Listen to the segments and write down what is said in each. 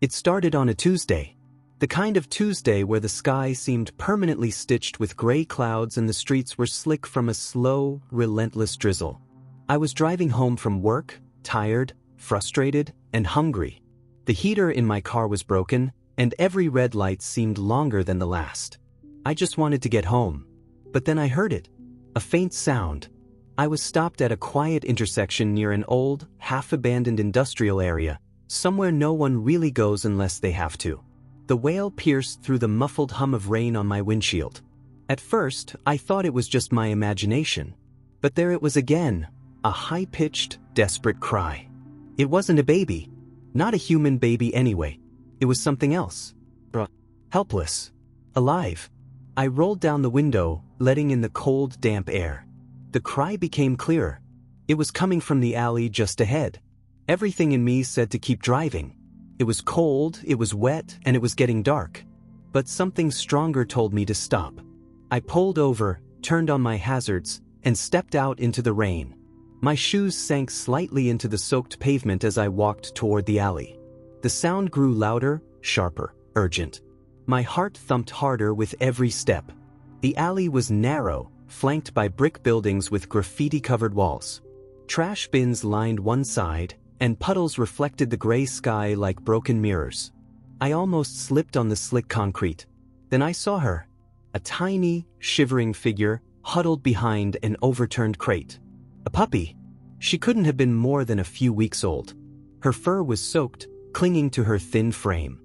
It started on a Tuesday. The kind of Tuesday where the sky seemed permanently stitched with gray clouds and the streets were slick from a slow, relentless drizzle. I was driving home from work, tired, frustrated, and hungry. The heater in my car was broken, and every red light seemed longer than the last. I just wanted to get home. But then I heard it. A faint sound. I was stopped at a quiet intersection near an old, half-abandoned industrial area, somewhere no one really goes unless they have to. The wail pierced through the muffled hum of rain on my windshield. At first, I thought it was just my imagination. But there it was again, a high-pitched, desperate cry. It wasn't a baby. Not a human baby anyway. It was something else. Helpless. Alive. I rolled down the window, letting in the cold, damp air. The cry became clearer. It was coming from the alley just ahead. Everything in me said to keep driving. It was cold, it was wet, and it was getting dark. But something stronger told me to stop. I pulled over, turned on my hazards, and stepped out into the rain. My shoes sank slightly into the soaked pavement as I walked toward the alley. The sound grew louder, sharper, urgent. My heart thumped harder with every step. The alley was narrow, flanked by brick buildings with graffiti-covered walls. Trash bins lined one side, and puddles reflected the gray sky like broken mirrors. I almost slipped on the slick concrete. Then I saw her. A tiny, shivering figure huddled behind an overturned crate. A puppy. She couldn't have been more than a few weeks old. Her fur was soaked, clinging to her thin frame.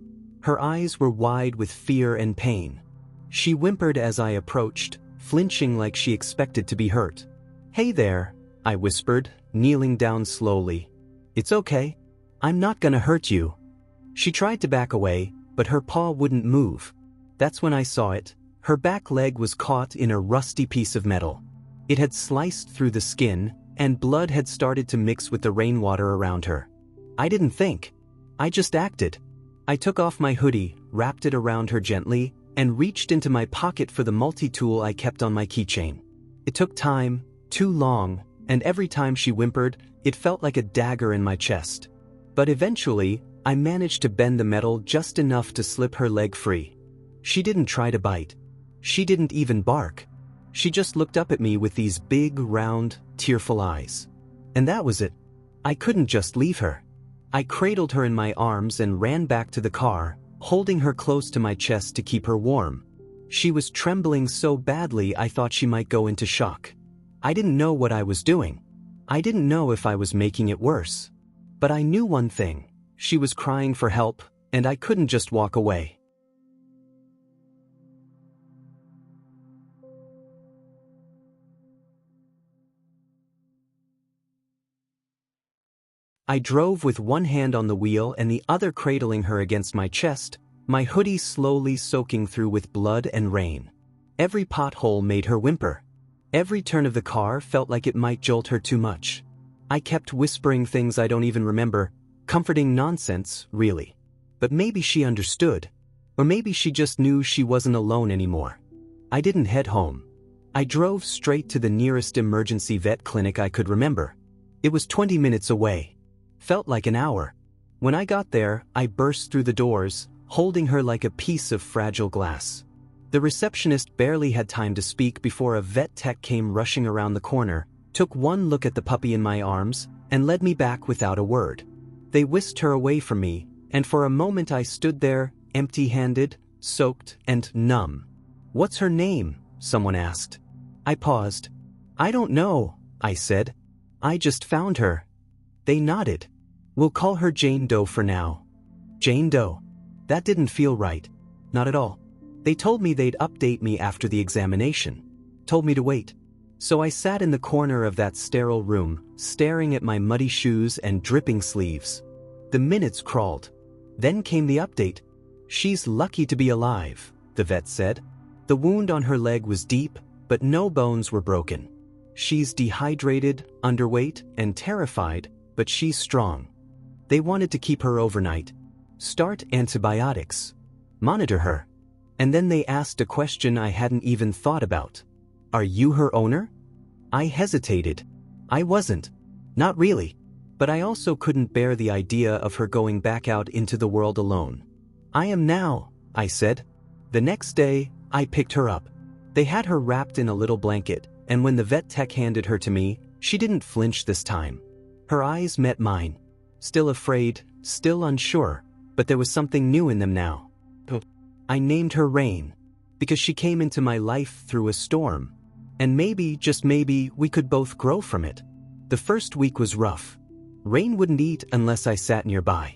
Her eyes were wide with fear and pain. She whimpered as I approached, flinching like she expected to be hurt. "Hey there," I whispered, kneeling down slowly. "It's okay. I'm not gonna hurt you." She tried to back away, but her paw wouldn't move. That's when I saw it. Her back leg was caught in a rusty piece of metal. It had sliced through the skin, and blood had started to mix with the rainwater around her. I didn't think. I just acted. I took off my hoodie, wrapped it around her gently, and reached into my pocket for the multi-tool I kept on my keychain. It took time, too long, and every time she whimpered, it felt like a dagger in my chest. But eventually, I managed to bend the metal just enough to slip her leg free. She didn't try to bite. She didn't even bark. She just looked up at me with these big, round, tearful eyes. And that was it. I couldn't just leave her. I cradled her in my arms and ran back to the car, holding her close to my chest to keep her warm. She was trembling so badly I thought she might go into shock. I didn't know what I was doing. I didn't know if I was making it worse. But I knew one thing. She was crying for help, and I couldn't just walk away. I drove with one hand on the wheel and the other cradling her against my chest, my hoodie slowly soaking through with blood and rain. Every pothole made her whimper. Every turn of the car felt like it might jolt her too much. I kept whispering things I don't even remember, comforting nonsense, really. But maybe she understood. Or maybe she just knew she wasn't alone anymore. I didn't head home. I drove straight to the nearest emergency vet clinic I could remember. It was 20 minutes away. Felt like an hour. When I got there, I burst through the doors, holding her like a piece of fragile glass. The receptionist barely had time to speak before a vet tech came rushing around the corner, took one look at the puppy in my arms, and led me back without a word. They whisked her away from me, and for a moment I stood there, empty-handed, soaked, and numb. "What's her name?" someone asked. I paused. "I don't know," I said. "I just found her." They nodded. "We'll call her Jane Doe for now." Jane Doe. That didn't feel right. Not at all. They told me they'd update me after the examination. Told me to wait. So I sat in the corner of that sterile room, staring at my muddy shoes and dripping sleeves. The minutes crawled. Then came the update. "She's lucky to be alive," the vet said. "The wound on her leg was deep, but no bones were broken. She's dehydrated, underweight, and terrified, but she's strong." They wanted to keep her overnight. Start antibiotics. Monitor her. And then they asked a question I hadn't even thought about. "Are you her owner?" I hesitated. I wasn't. Not really. But I also couldn't bear the idea of her going back out into the world alone. I am now, I said. The next day, I picked her up. They had her wrapped in a little blanket, and when the vet tech handed her to me, she didn't flinch this time. Her eyes met mine. Still afraid, still unsure, but there was something new in them now. I named her Rain, because she came into my life through a storm. And maybe, just maybe, we could both grow from it. The first week was rough. Rain wouldn't eat unless I sat nearby.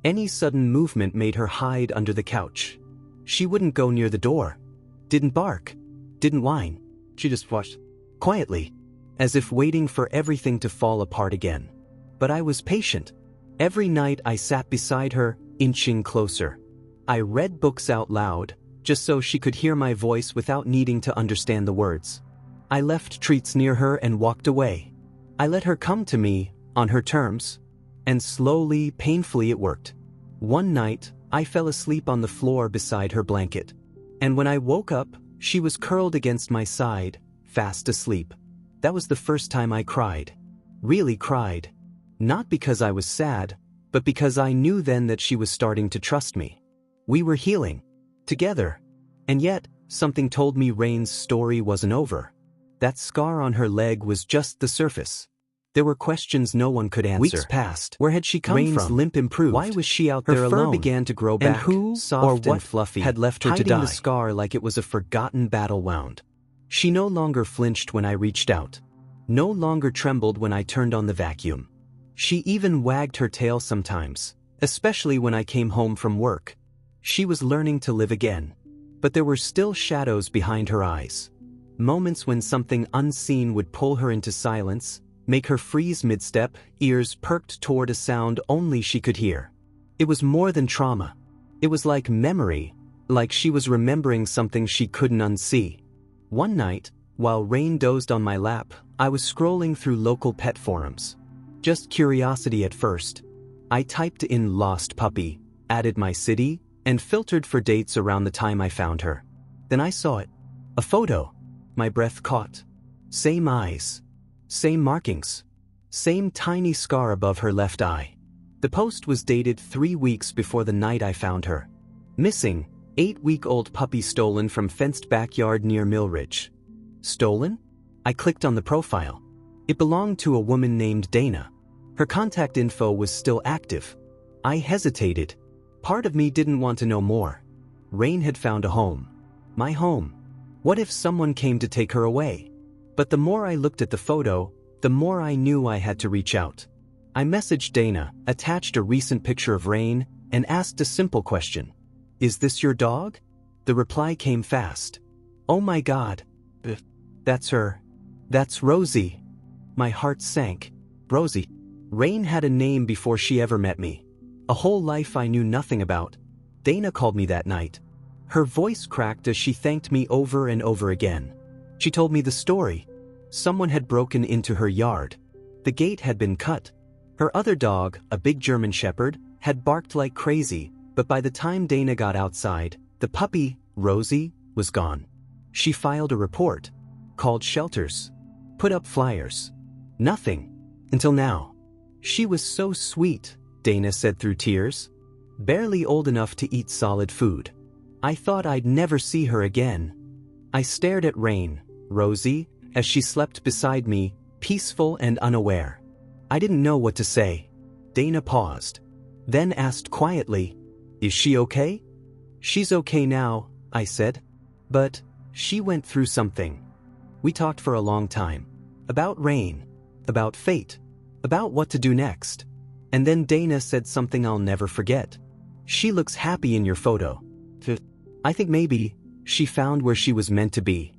Any sudden movement made her hide under the couch. She wouldn't go near the door. Didn't bark. Didn't whine. She just watched quietly, as if waiting for everything to fall apart again. But I was patient. Every night I sat beside her, inching closer. I read books out loud, just so she could hear my voice without needing to understand the words. I left treats near her and walked away. I let her come to me, on her terms. And slowly, painfully it worked. One night, I fell asleep on the floor beside her blanket. And when I woke up, she was curled against my side, fast asleep. That was the first time I cried. Really cried. Not because I was sad, but because I knew then that she was starting to trust me. We were healing. Together. And yet, something told me Rain's story wasn't over. That scar on her leg was just the surface. There were questions no one could answer. Weeks passed. Where had she come from? Rain's limp improved. Why was she out there alone? Her fur began to grow back. And who, soft or what, and fluffy, had left her to die? Hiding the scar like it was a forgotten battle wound. She no longer flinched when I reached out. No longer trembled when I turned on the vacuum. She even wagged her tail sometimes, especially when I came home from work. She was learning to live again. But there were still shadows behind her eyes. Moments when something unseen would pull her into silence, make her freeze mid-step, ears perked toward a sound only she could hear. It was more than trauma. It was like memory, like she was remembering something she couldn't unsee. One night, while Rain dozed on my lap, I was scrolling through local pet forums. Just curiosity at first. I typed in lost puppy, added my city, and filtered for dates around the time I found her. Then I saw it. A photo. My breath caught. Same eyes. Same markings. Same tiny scar above her left eye. The post was dated 3 weeks before the night I found her. Missing, 8-week-old puppy stolen from fenced backyard near Millridge. Stolen? I clicked on the profile. It belonged to a woman named Dana. Her contact info was still active. I hesitated. Part of me didn't want to know more. Rain had found a home. My home. What if someone came to take her away? But the more I looked at the photo, the more I knew I had to reach out. I messaged Dana, attached a recent picture of Rain, and asked a simple question. Is this your dog? The reply came fast. Oh my God. That's her. That's Rosie. My heart sank. Rosie. Rain had a name before she ever met me. A whole life I knew nothing about. Dana called me that night. Her voice cracked as she thanked me over and over again. She told me the story. Someone had broken into her yard. The gate had been cut. Her other dog, a big German Shepherd, had barked like crazy, but by the time Dana got outside, the puppy, Rosie, was gone. She filed a report. Called shelters. Put up flyers. Nothing. Until now. She was so sweet, Dana said through tears. Barely old enough to eat solid food. I thought I'd never see her again. I stared at Rain, Rosie, as she slept beside me, peaceful and unaware. I didn't know what to say. Dana paused. Then asked quietly, "Is she okay?" "She's okay now," I said. "But she went through something." We talked for a long time. About Rain. About fate. About what to do next. And then Dana said something I'll never forget. "She looks happy in your photo." I think maybe she found where she was meant to be.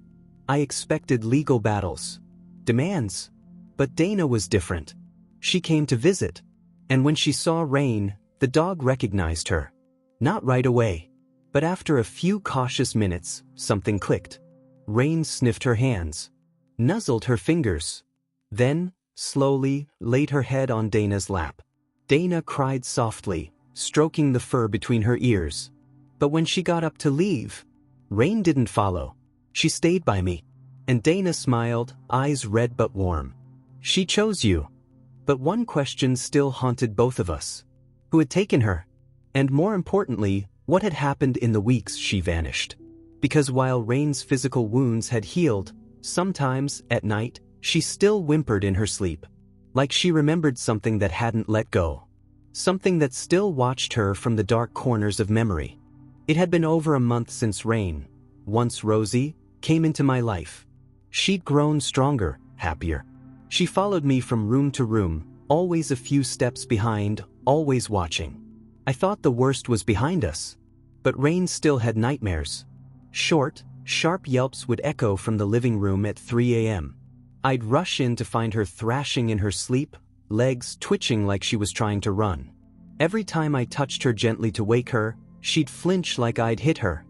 I expected legal battles. Demands. But Dana was different. She came to visit. And when she saw Rain, the dog recognized her. Not right away. But after a few cautious minutes, something clicked. Rain sniffed her hands. Nuzzled her fingers. Then, slowly, laid her head on Dana's lap. Dana cried softly, stroking the fur between her ears. But when she got up to leave, Rain didn't follow. She stayed by me. And Dana smiled, eyes red but warm. "She chose you." But one question still haunted both of us. Who had taken her? And more importantly, what had happened in the weeks she vanished? Because while Rain's physical wounds had healed, sometimes, at night, she still whimpered in her sleep. Like she remembered something that hadn't let go. Something that still watched her from the dark corners of memory. It had been over a month since Rain, once Rosie, came into my life. She'd grown stronger, happier. She followed me from room to room, always a few steps behind, always watching. I thought the worst was behind us. But Rain still had nightmares. Short, sharp yelps would echo from the living room at 3 a.m. I'd rush in to find her thrashing in her sleep, legs twitching like she was trying to run. Every time I touched her gently to wake her, she'd flinch like I'd hit her.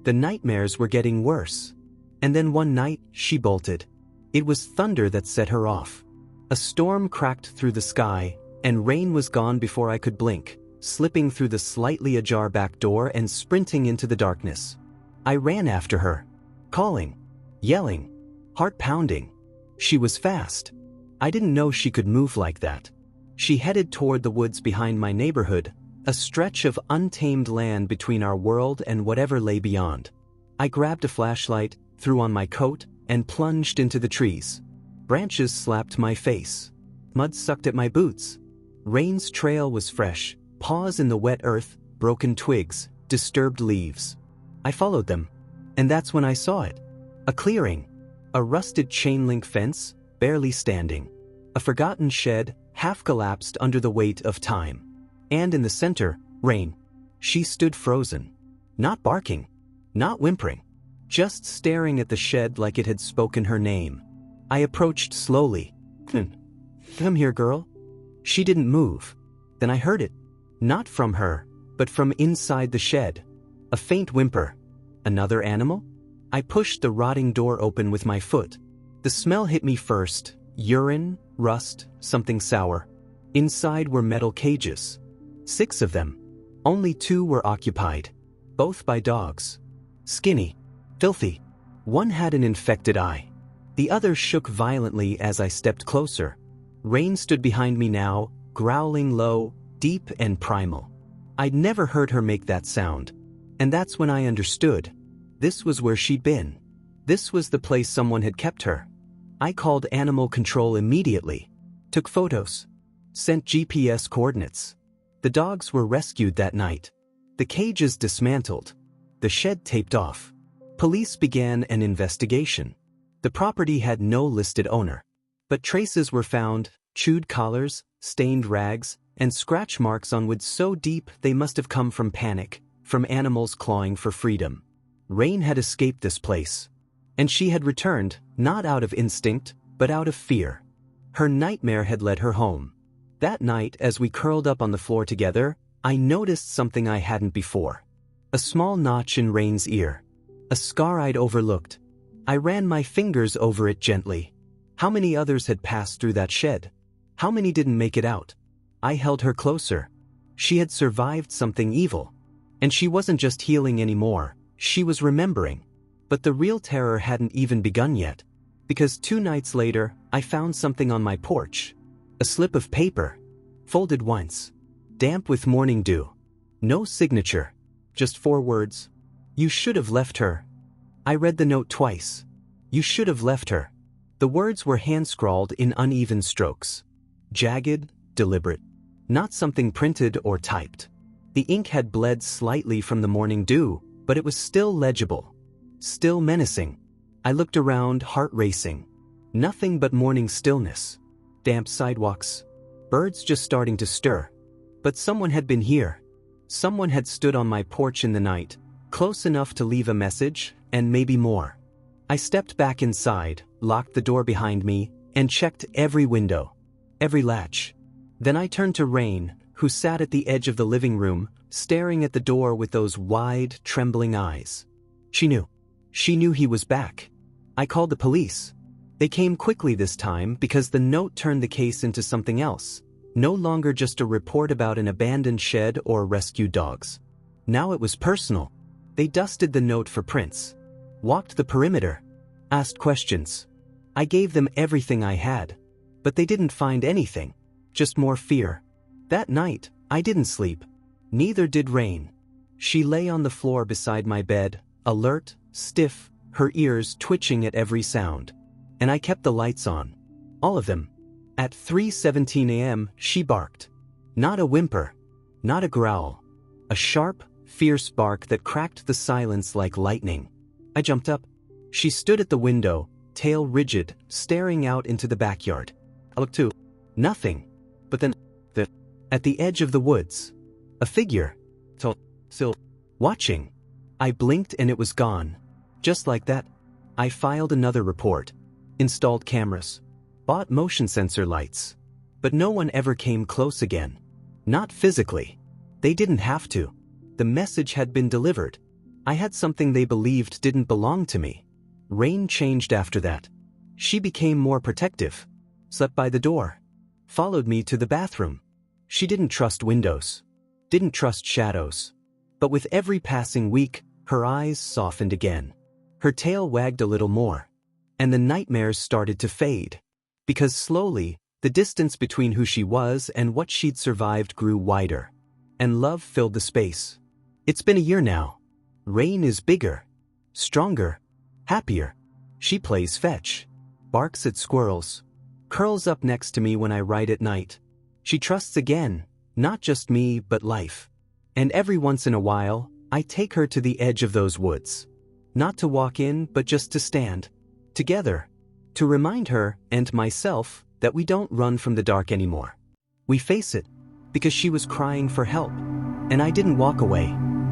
The nightmares were getting worse. And then one night, she bolted. It was thunder that set her off. A storm cracked through the sky, and Rain was gone before I could blink, slipping through the slightly ajar back door and sprinting into the darkness. I ran after her, calling, yelling, heart pounding. She was fast. I didn't know she could move like that. She headed toward the woods behind my neighborhood, a stretch of untamed land between our world and whatever lay beyond. I grabbed a flashlight, threw on my coat, and plunged into the trees. Branches slapped my face. Mud sucked at my boots. Rain's trail was fresh, paws in the wet earth, broken twigs, disturbed leaves. I followed them. And that's when I saw it. A clearing. A rusted chain-link fence, barely standing. A forgotten shed, half collapsed under the weight of time. And in the center, Rain. She stood frozen. Not barking. Not whimpering. Just staring at the shed like it had spoken her name. I approached slowly. Come here, girl. She didn't move. Then I heard it. Not from her, but from inside the shed. A faint whimper. Another animal? I pushed the rotting door open with my foot. The smell hit me first. Urine, rust, something sour. Inside were metal cages. 6 of them. Only 2 were occupied. Both by dogs. Skinny. Filthy. One had an infected eye. The other shook violently as I stepped closer. Rain stood behind me now, growling low, deep and primal. I'd never heard her make that sound. And that's when I understood. This was where she'd been. This was the place someone had kept her. I called animal control immediately. Took photos. Sent GPS coordinates. The dogs were rescued that night. The cages dismantled. The shed taped off. Police began an investigation. The property had no listed owner. But traces were found, chewed collars, stained rags, and scratch marks on wood so deep they must have come from panic, from animals clawing for freedom. Rain had escaped this place. And she had returned, not out of instinct, but out of fear. Her nightmare had led her home. That night, as we curled up on the floor together, I noticed something I hadn't before. A small notch in Rain's ear. A scar I'd overlooked. I ran my fingers over it gently. How many others had passed through that shed? How many didn't make it out? I held her closer. She had survived something evil. And she wasn't just healing anymore, she was remembering. But the real terror hadn't even begun yet. Because 2 nights later, I found something on my porch. A slip of paper. Folded once. Damp with morning dew. No signature. Just 4 words. You should have left her. I read the note twice. You should have left her. The words were hand-scrawled in uneven strokes. Jagged, deliberate. Not something printed or typed. The ink had bled slightly from the morning dew, but it was still legible. Still menacing. I looked around, heart racing. Nothing but morning stillness. Damp sidewalks. Birds just starting to stir. But someone had been here. Someone had stood on my porch in the night, close enough to leave a message, and maybe more. I stepped back inside, locked the door behind me, and checked every window. Every latch. Then I turned to Rain, who sat at the edge of the living room, staring at the door with those wide, trembling eyes. She knew. She knew he was back. I called the police. They came quickly this time because the note turned the case into something else. No longer just a report about an abandoned shed or rescued dogs. Now it was personal. They dusted the note for prints. Walked the perimeter. Asked questions. I gave them everything I had. But they didn't find anything. just more fear. That night, I didn't sleep. Neither did Rain. She lay on the floor beside my bed, alert, stiff, her ears twitching at every sound. And I kept the lights on. All of them. At 3:17 a.m., she barked. Not a whimper. Not a growl. A sharp, fierce bark that cracked the silence like lightning. I jumped up. She stood at the window, tail rigid, staring out into the backyard. I looked too. Nothing. But then, at the edge of the woods, a figure. Still watching. I blinked and it was gone. Just like that. I filed another report. Installed cameras. Bought motion sensor lights. But no one ever came close again. Not physically. They didn't have to. The message had been delivered. I had something they believed didn't belong to me. Rain changed after that. She became more protective. Slept by the door. Followed me to the bathroom. She didn't trust windows. Didn't trust shadows. But with every passing week, her eyes softened again. Her tail wagged a little more. And the nightmares started to fade. Because slowly, the distance between who she was and what she'd survived grew wider. And love filled the space. It's been a year now. Rain is bigger. Stronger. Happier. She plays fetch. Barks at squirrels. Curls up next to me when I write at night. She trusts again, not just me but life. And every once in a while, I take her to the edge of those woods. Not to walk in, but just to stand. Together. To remind her, and myself, that we don't run from the dark anymore. We face it. Because she was crying for help. And I didn't walk away.